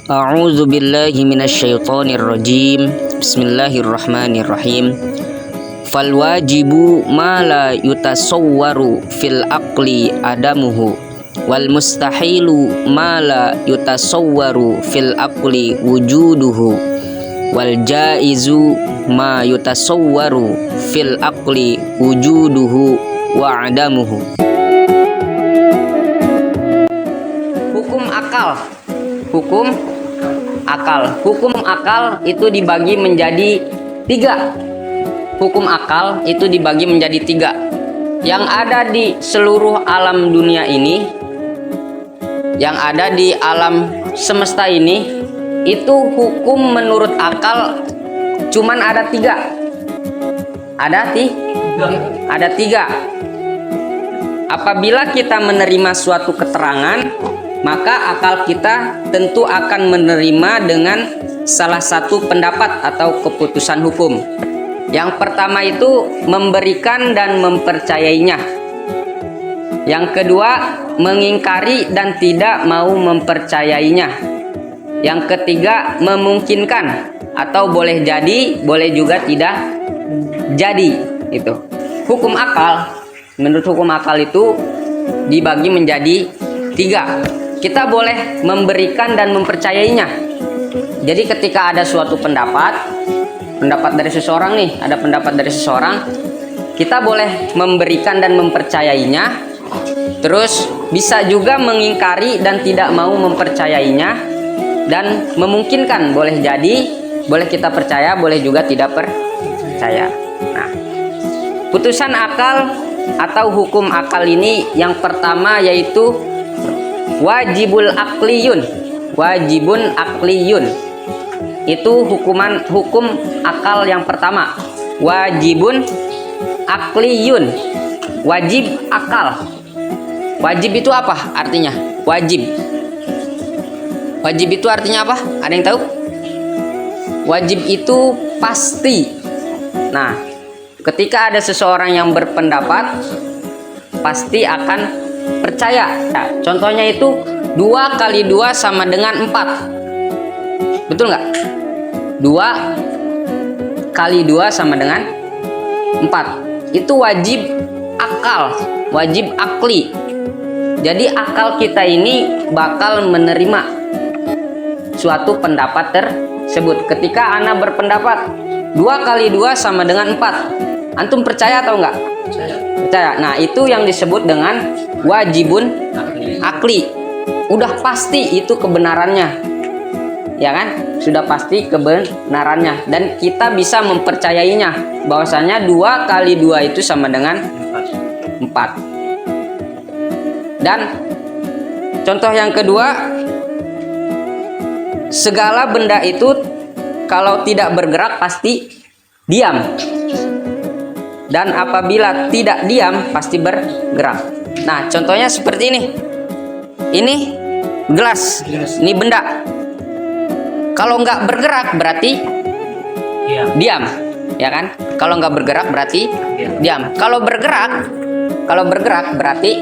A'udzu billahi minasyaitonir rajim. Bismillahirrahmanirrahim. Fal wajibu ma la yutasawwaru fil aqli adamuhu wal mustahilu ma la yutasawwaru fil aqli wujuduhu wal jaizu ma yutasawwaru fil aqli wujuduhu wa adamuhu. Hukum akal itu dibagi menjadi tiga. Hukum akal itu dibagi menjadi tiga. Yang ada di seluruh alam dunia ini, yang ada di alam semesta ini, itu hukum menurut akal cuman ada tiga. Ada tiga. Apabila kita menerima suatu keterangan, maka akal kita tentu akan menerima dengan salah satu pendapat atau keputusan hukum. Yang pertama itu memberikan dan mempercayainya. Yang kedua, mengingkari dan tidak mau mempercayainya. Yang ketiga, memungkinkan atau boleh jadi, boleh juga tidak jadi. Itu hukum akal. Menurut hukum akal itu dibagi menjadi tiga. Kita boleh memberikan dan mempercayainya. Jadi ketika ada suatu pendapat dari seseorang nih, ada pendapat dari seseorang, kita boleh memberikan dan mempercayainya. Terus bisa juga mengingkari dan tidak mau mempercayainya, dan memungkinkan, boleh jadi, boleh kita percaya, boleh juga tidak percaya. Nah, putusan akal atau hukum akal ini yang pertama yaitu wajibun akliyun. Itu hukum akal yang pertama, wajibun akliyun, wajib akal. Wajib itu apa artinya? Wajib itu artinya apa? Ada yang tahu? Wajib itu pasti. Nah, ketika ada seseorang yang berpendapat, pasti akan percaya. Nah, contohnya itu 2 kali 2 sama dengan 4. Betul nggak? 2 kali 2 sama dengan 4. Itu wajib akal, wajib akli. Jadi akal kita ini bakal menerima suatu pendapat tersebut. Ketika Ana berpendapat 2 kali 2 sama dengan 4, antum percaya atau enggak? Percaya. Nah, itu yang disebut dengan wajibun akli. Udah pasti itu kebenarannya, ya kan? Sudah pasti kebenarannya, dan kita bisa mempercayainya bahwasanya 2 kali 2 itu sama dengan 4. Dan contoh yang kedua, segala benda itu kalau tidak bergerak pasti diam, dan apabila tidak diam pasti bergerak. Nah, contohnya seperti ini. Ini gelas, ini benda. Kalau nggak bergerak berarti diam, ya kan? Kalau nggak bergerak berarti diam. Kalau bergerak berarti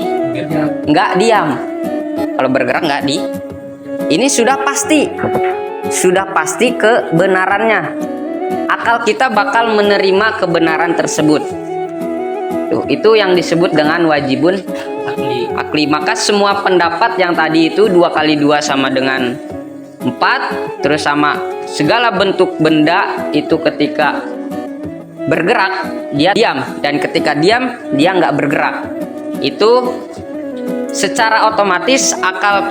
nggak diam. Kalau bergerak nggak di. Ini sudah pasti kebenarannya. Akal kita bakal menerima kebenaran tersebut. Itu yang disebut dengan wajibun akli. Maka semua pendapat yang tadi itu 2 kali 2 sama dengan 4, terus sama segala bentuk benda itu ketika bergerak dia diam, dan ketika diam dia nggak bergerak. Itu secara otomatis akal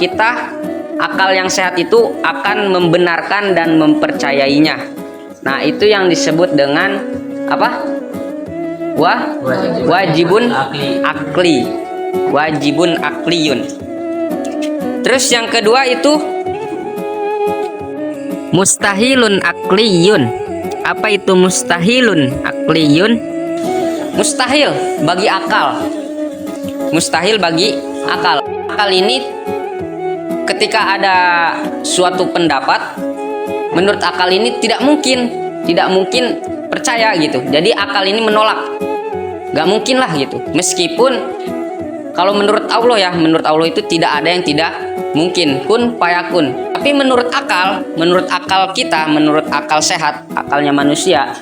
yang sehat itu akan membenarkan dan mempercayainya. Nah, itu yang disebut dengan apa? Wajibun akli. Wajibun akliyun. Terus yang kedua itu mustahilun akliyun. Apa itu mustahilun akliyun? Mustahil bagi akal. Mustahil bagi akal. Akal ini ketika ada suatu pendapat, menurut akal ini tidak mungkin percaya gitu. Jadi akal ini menolak, nggak mungkin lah gitu. Meskipun Kalau menurut Allah ya, menurut Allah itu tidak ada yang tidak mungkin, kun fayakun. Tapi menurut akal kita, menurut akal sehat, akalnya manusia,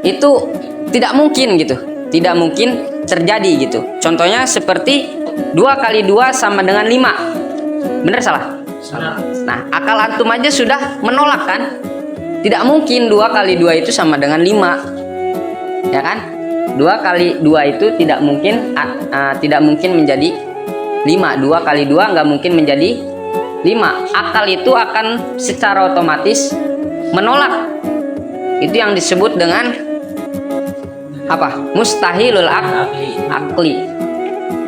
itu tidak mungkin gitu, tidak mungkin terjadi gitu. Contohnya seperti 2 kali 2 sama dengan 5. Bener salah? Nah, akal antum aja sudah menolak kan? Tidak mungkin 2 kali 2 itu sama dengan 5. Ya kan? 2 kali 2 itu tidak mungkin menjadi 5. 2 kali 2 nggak mungkin menjadi 5. Akal itu akan secara otomatis menolak. Itu yang disebut dengan apa? Mustahilul akli.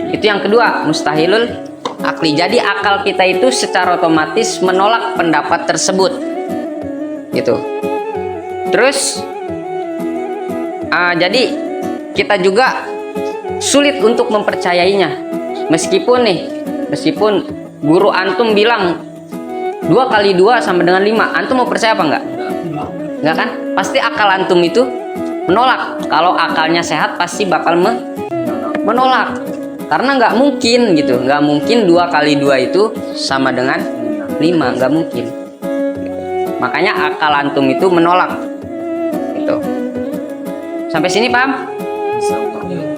Itu yang kedua, mustahilul akli. Jadi akal kita itu secara otomatis menolak pendapat tersebut. Gitu. Terus jadi kita juga sulit untuk mempercayainya. Meskipun guru antum bilang 2 kali 2 sama dengan 5, antum mau percaya apa enggak? Enggak kan? Pasti akal antum itu menolak. Kalau akalnya sehat pasti bakal menolak. Karena nggak mungkin gitu, nggak mungkin 2 kali 2 itu sama dengan 5, nggak mungkin. Makanya akal antum itu menolak. Gitu. Sampai sini paham?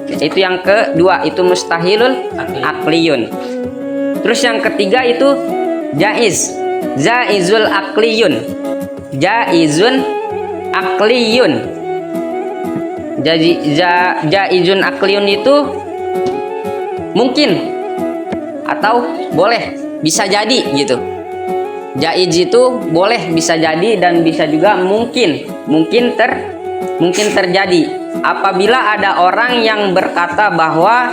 Itu yang kedua, itu mustahilul akliyun. Terus yang ketiga itu jaizul akliyun. Jaizun akliyun. Jadi jaizun akliyun itu mungkin atau boleh, bisa jadi gitu. Jaiz itu boleh, bisa jadi, dan bisa juga mungkin terjadi. Apabila ada orang yang berkata bahwa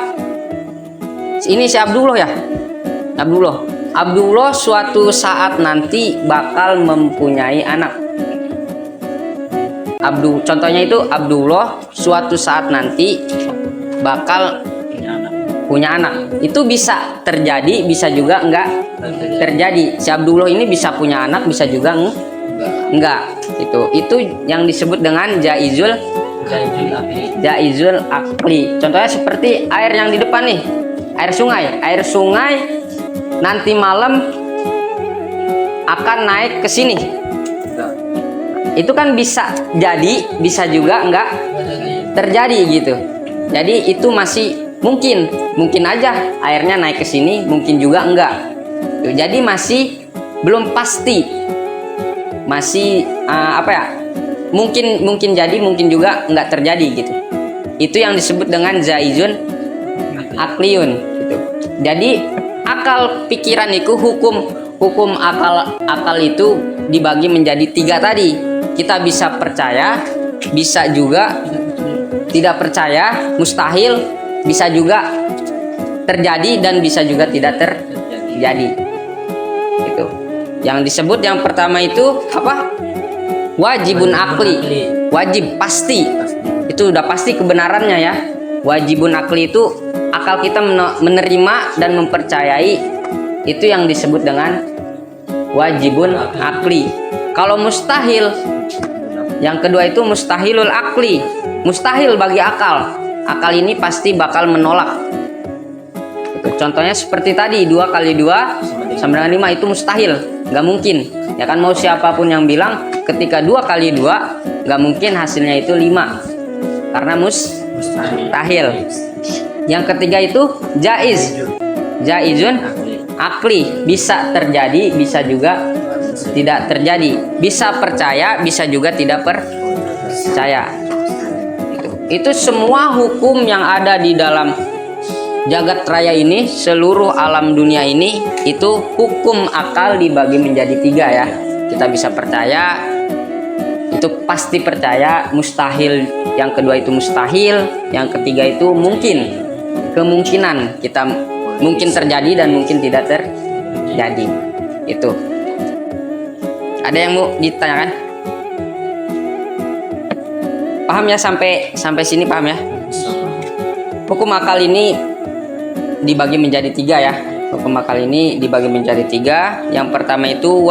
ini si Abdullah ya, Abdullah suatu saat nanti bakal mempunyai anak. Contohnya itu Abdullah suatu saat nanti bakal punya anak. Itu bisa terjadi, bisa juga enggak terjadi. Si Abdullah ini bisa punya anak, bisa juga enggak. Itu yang disebut dengan jaizul akli. Contohnya seperti air yang di depan nih, air sungai nanti malam akan naik ke sini. Itu kan bisa jadi, bisa juga enggak terjadi gitu. Jadi itu masih mungkin aja airnya naik ke sini, mungkin juga enggak. Jadi masih belum pasti, masih mungkin jadi, mungkin juga enggak terjadi gitu. Itu yang disebut dengan jaizun akliyun gitu. Jadi akal pikiran itu, hukum akal itu dibagi menjadi 3 tadi. Kita bisa percaya, bisa juga tidak percaya, mustahil, bisa juga terjadi, dan bisa juga tidak terjadi. Itu yang disebut yang pertama itu apa? Wajibun akli. Wajib, pasti. Itu udah pasti kebenarannya ya. Wajibun akli itu akal kita menerima dan mempercayai. Itu yang disebut dengan wajibun akli. Kalau mustahil, yang kedua itu mustahilul akli. Mustahil bagi akal. Akal ini pasti bakal menolak. Contohnya seperti tadi 2 kali 2 sama dengan 5, itu mustahil, nggak mungkin. Ya kan, mau siapapun yang bilang ketika 2 kali 2 nggak mungkin hasilnya itu 5, karena mustahil. Yang ketiga itu jaizun akli, bisa terjadi, bisa juga tidak terjadi, bisa percaya, bisa juga tidak percaya. Itu semua hukum yang ada di dalam jagat raya ini, seluruh alam dunia ini, itu hukum akal dibagi menjadi 3 ya. Kita bisa percaya, itu pasti percaya, mustahil, yang kedua itu mustahil, yang ketiga itu mungkin, kemungkinan kita mungkin terjadi dan mungkin tidak terjadi. Itu ada yang mau ditanyakan? Paham ya, sampai sini paham ya? Hukum akal ini dibagi menjadi 3 ya. Hukum akal ini dibagi menjadi 3. Yang pertama itu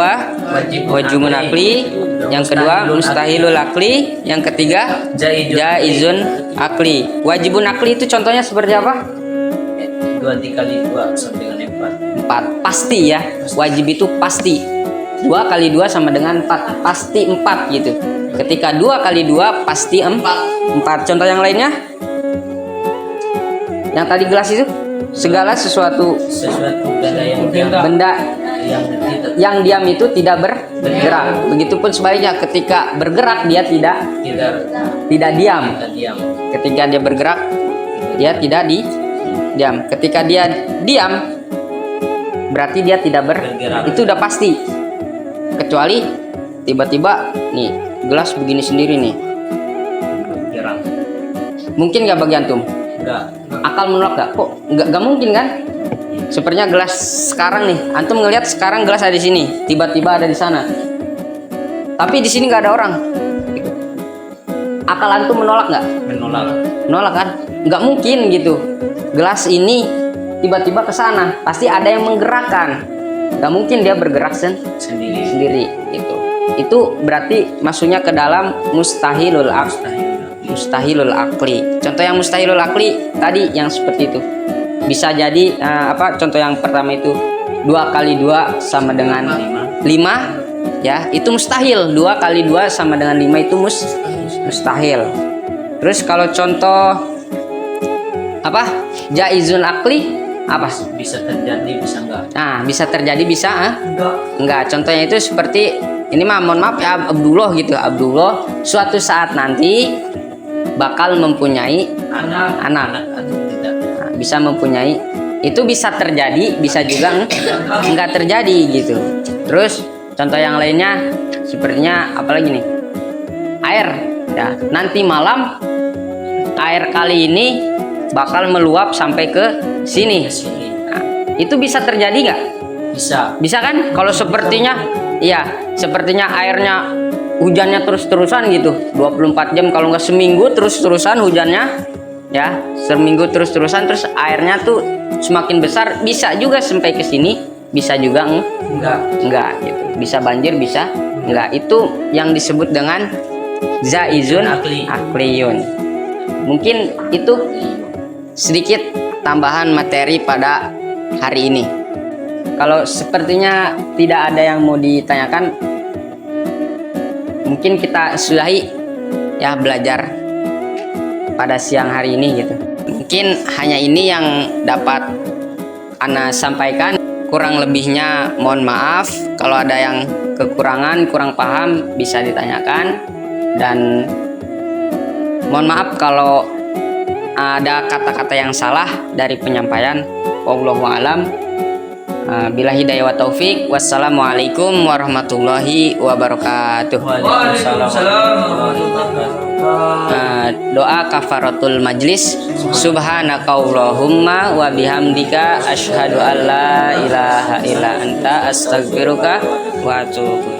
wajibun akli, yang kedua mustahilul akli, yang ketiga jaizun akli. Wajibun akli itu contohnya seperti apa? 2 dikali 2 sama dengan 4. 4 pasti ya, wajib itu pasti. 2 kali 2 sama dengan 4, pasti 4 gitu. Ketika 2 kali 2 pasti 4. Contoh yang lainnya, yang tadi gelas itu, segala sesuatu benda yang diam itu tidak bergerak. Begitupun sebaliknya, ketika bergerak dia tidak diam. Ketika dia bergerak dia tidak diam. Ketika dia diam berarti dia tidak bergerak. Itu udah pasti. Kecuali tiba-tiba nih gelas begini sendiri nih. Bergerak. Mungkin nggak bagi antum? Enggak. Akal menolak nggak? Kok nggak mungkin kan? Sepertinya gelas sekarang nih, antum ngelihat sekarang gelas ada di sini, tiba-tiba ada di sana. Tapi di sini nggak ada orang. Akal antum menolak nggak? Menolak kan? Nggak mungkin gitu. Gelas ini tiba-tiba ke sana, pasti ada yang menggerakkan. Nggak mungkin dia bergerak sendiri. Itu berarti masuknya ke dalam mustahilul akli. Contoh yang mustahilul akli tadi yang seperti itu. Bisa jadi contoh yang pertama itu 2 kali 2 sama dengan 5 ya, itu mustahil. 2 kali 2 sama dengan 5 itu mustahil. Terus kalau contoh jaizun akli bisa terjadi bisa enggak. Nah, bisa terjadi bisa enggak. Contohnya itu seperti ini mohon maaf ya, Abdullah gitu. Abdullah suatu saat nanti bakal mempunyai anak. Bisa mempunyai, itu bisa terjadi, bisa juga enggak terjadi gitu. Terus contoh yang lainnya sepertinya apalagi nih, air ya, nanti malam air kali ini bakal meluap sampai ke sini. Nah, itu bisa terjadi nggak? Bisa kan? Kalau sepertinya airnya hujannya terus-terusan gitu 24 jam, kalau nggak seminggu terus-terusan hujannya ya, seminggu terus-terusan, terus airnya tuh semakin besar, bisa juga sampai ke sini, bisa juga enggak gitu. Bisa banjir, bisa enggak. Itu yang disebut dengan zaizun akliyun. Mungkin itu sedikit tambahan materi pada hari ini. Kalau sepertinya tidak ada yang mau ditanyakan, mungkin kita sudahi ya belajar pada siang hari ini gitu. Mungkin hanya ini yang dapat Ana sampaikan. Kurang lebihnya mohon maaf. Kalau ada yang kekurangan, kurang paham, bisa ditanyakan. Dan mohon maaf kalau ada kata-kata yang salah dari penyampaian. Wallahu a'lam. Bila hidayah wa taufik. Wassalamualaikum warahmatullahi wabarakatuh. Waalaikumsalam warahmatullahi wabarakatuh. Doa kafaratul majlis. Subhanakallahumma wa bihamdika asyhadu an la ilaha illa anta astaghfiruka wa atubu